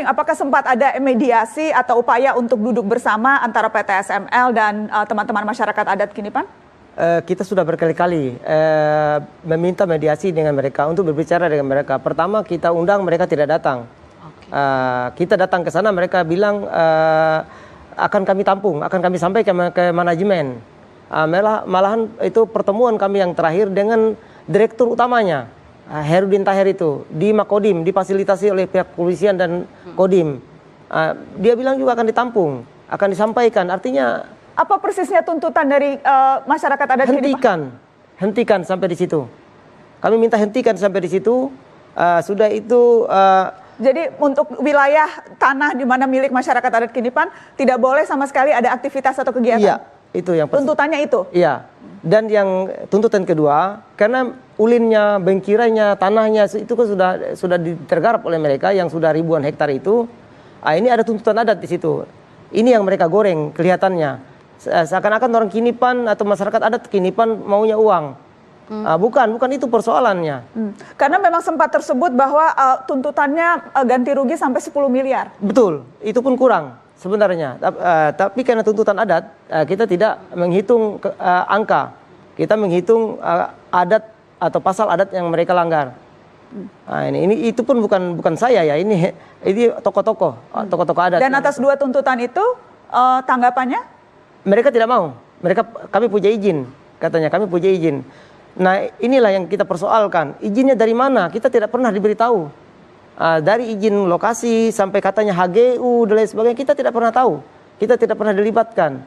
Buhing, apakah sempat ada mediasi atau upaya untuk duduk bersama antara PT SML dan teman-teman masyarakat adat Kinipan? Kita sudah berkali-kali meminta mediasi dengan mereka untuk berbicara dengan mereka. Pertama kita undang, mereka tidak datang. Kita datang ke sana, mereka bilang akan kami tampung, akan kami sampaikan ke manajemen. Malahan itu pertemuan kami yang terakhir dengan direktur utamanya, Herudin Tahir itu, di Makodim, difasilitasi oleh pihak kepolisian dan Kodim. Dia bilang juga akan ditampung, akan disampaikan. Artinya apa persisnya tuntutan dari masyarakat adat Kinipan? Hentikan sampai di situ. Kami minta hentikan sampai di situ. Sudah itu. Jadi untuk wilayah tanah di mana milik masyarakat adat Kinipan tidak boleh sama sekali ada aktivitas atau kegiatan. Iya, itu yang tuntutannya itu. Iya. Dan yang tuntutan kedua, karena ulinnya, bengkiranya, tanahnya itu kan sudah tergarap oleh mereka yang sudah ribuan hektar itu. Ini ada tuntutan adat di situ. Ini yang mereka goreng kelihatannya. Seakan-akan orang Kinipan atau masyarakat adat Kinipan maunya uang. Bukan itu persoalannya. Karena memang sempat tersebut bahwa tuntutannya ganti rugi sampai 10 miliar. Betul, itu pun kurang sebenarnya. Tapi karena tuntutan adat, kita tidak menghitung angka. Kita menghitung adat atau pasal adat yang mereka langgar. Ini itu pun bukan saya ya, ini tokoh-tokoh adat. Dan atas dua tuntutan itu tanggapannya? Mereka tidak mau. Kami punya izin, katanya kami punya izin. Nah inilah yang kita persoalkan. Izinnya dari mana? Kita tidak pernah diberitahu. Dari izin lokasi sampai katanya HGU dan lain sebagainya, kita tidak pernah tahu. Kita tidak pernah dilibatkan.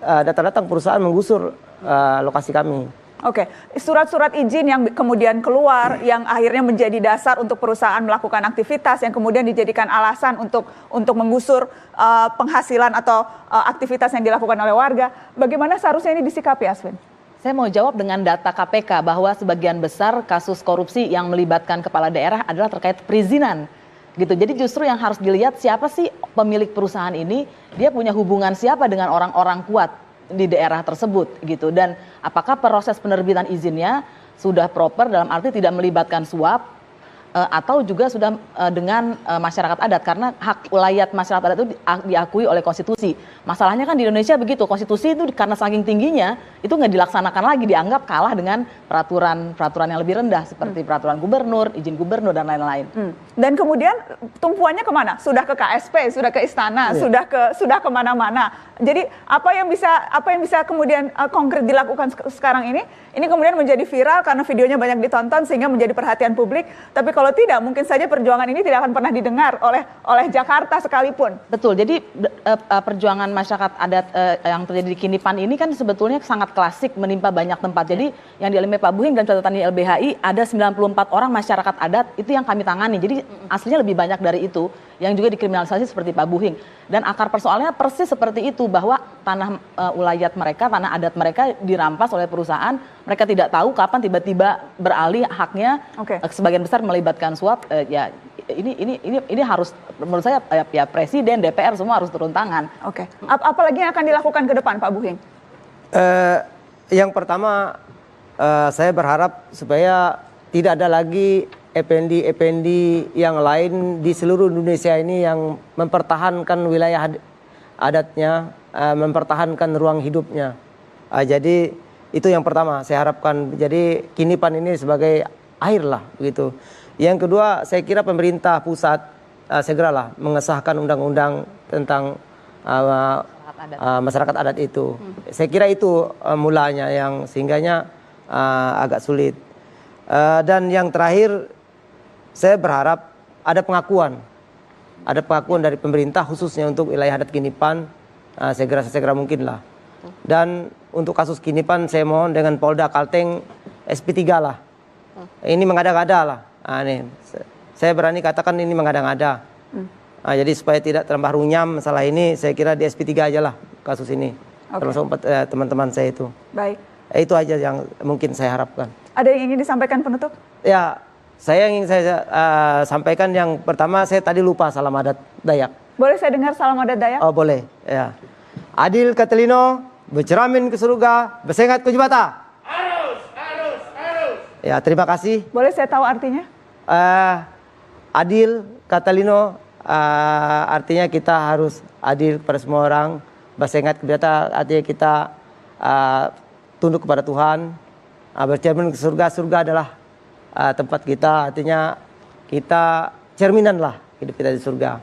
Datang perusahaan menggusur lokasi kami. Oke, surat-surat izin yang kemudian keluar, yang akhirnya menjadi dasar untuk perusahaan melakukan aktivitas, yang kemudian dijadikan alasan untuk menggusur penghasilan atau aktivitas yang dilakukan oleh warga. Bagaimana seharusnya ini disikapi, Aswin? Saya mau jawab dengan data KPK bahwa sebagian besar kasus korupsi yang melibatkan kepala daerah adalah terkait perizinan. Gitu. Jadi justru yang harus dilihat siapa sih pemilik perusahaan ini, dia punya hubungan siapa dengan orang-orang kuat di daerah tersebut gitu. Dan apakah proses penerbitan izinnya sudah proper dalam arti tidak melibatkan suap atau juga sudah dengan masyarakat adat, karena hak ulayat masyarakat adat itu diakui oleh konstitusi. Masalahnya kan di Indonesia begitu, konstitusi itu karena saking tingginya itu nggak dilaksanakan lagi, dianggap kalah dengan peraturan yang lebih rendah seperti peraturan gubernur, izin gubernur dan lain-lain. Dan kemudian tumpuannya kemana? Sudah ke KSP, sudah ke istana, sudah kemana-mana. Jadi apa yang bisa kemudian konkret dilakukan sekarang ini? Ini kemudian menjadi viral karena videonya banyak ditonton sehingga menjadi perhatian publik. Tapi kalau tidak, mungkin saja perjuangan ini tidak akan pernah didengar oleh Jakarta sekalipun. Betul. Jadi perjuangan masyarakat adat yang terjadi di Kinipan ini kan sebetulnya sangat klasik, menimpa banyak tempat. Jadi yang dialami Pak Buhing dan catatan di LBHI ada 94 orang masyarakat adat itu yang kami tangani. Jadi aslinya lebih banyak dari itu yang juga dikriminalisasi seperti Pak Buhing. Dan akar persoalannya persis seperti itu, bahwa tanah ulayat mereka, tanah adat mereka dirampas oleh perusahaan. Mereka tidak tahu kapan tiba-tiba beralih haknya. Sebagian besar melibatkan suap. Ya ini harus menurut saya ya Presiden, DPR semua harus turun tangan. Apalagi yang akan dilakukan ke depan, Pak Buhing? Yang pertama, saya berharap supaya tidak ada lagi Effendi yang lain di seluruh Indonesia ini yang mempertahankan wilayah adatnya, mempertahankan ruang hidupnya. Jadi itu yang pertama saya harapkan. Jadi Kinipan ini sebagai air lah begitu. Yang kedua, saya kira pemerintah pusat segeralah mengesahkan undang-undang tentang masyarakat adat itu. Saya kira itu mulanya yang sehingganya agak sulit. Dan yang terakhir, saya berharap ada pengakuan dari pemerintah khususnya untuk wilayah adat Kinipan segera mungkin lah. Dan untuk kasus Kinipan saya mohon dengan Polda Kalteng SP3 lah. Ini mengada-ngada lah. Saya berani katakan ini mengada-ngada. Jadi supaya tidak terambah runyam masalah ini, saya kira di SP3 aja lah kasus ini. Termasuk teman-teman saya itu. Baik. Itu aja yang mungkin saya harapkan. Ada yang ingin disampaikan penutup? Ya, saya ingin saya sampaikan yang pertama, saya tadi lupa salam adat Dayak. Boleh saya dengar salam adat Dayak? Oh boleh, ya. Adil Katelino, berceramin ke surga, bersengat ke jubata. Harus. Ya, terima kasih. Boleh saya tahu artinya? adil, kata Lino, artinya kita harus adil kepada semua orang. Bahasa ingat kita artinya kita tunduk kepada Tuhan, bercermin ke surga. Surga adalah tempat kita, artinya kita cerminan lah hidup kita di surga.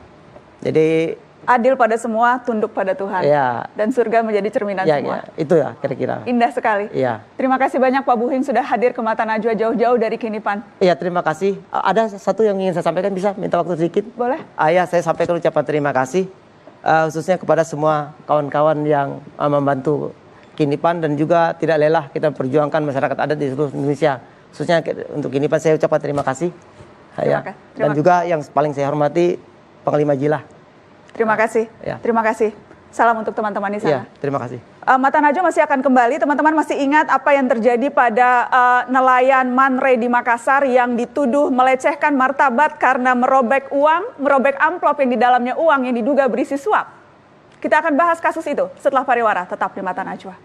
Jadi adil pada semua, tunduk pada Tuhan. Ya. Dan surga menjadi cerminan semua. Ya, itu ya kira-kira. Indah sekali. Iya. Terima kasih banyak Pak Buhing sudah hadir ke Mata Najwa jauh-jauh dari Kinipan. Iya, terima kasih. Ada satu yang ingin saya sampaikan, bisa minta waktu sedikit? Boleh? Ya, saya sampaikan ucapan terima kasih khususnya kepada semua kawan-kawan yang membantu Kinipan dan juga tidak lelah kita perjuangkan masyarakat adat di seluruh Indonesia. Khususnya untuk Kinipan saya ucapkan terima kasih. Dan juga yang paling saya hormati Panglima Jilah. Terima kasih. Ya. Terima kasih. Salam untuk teman-teman di sana. Ya, terima kasih. Mata Najwa masih akan kembali. Teman-teman masih ingat apa yang terjadi pada nelayan Manre di Makassar yang dituduh melecehkan martabat karena merobek amplop yang di dalamnya uang yang diduga berisi suap. Kita akan bahas kasus itu setelah pariwara. Tetap di Mata Najwa.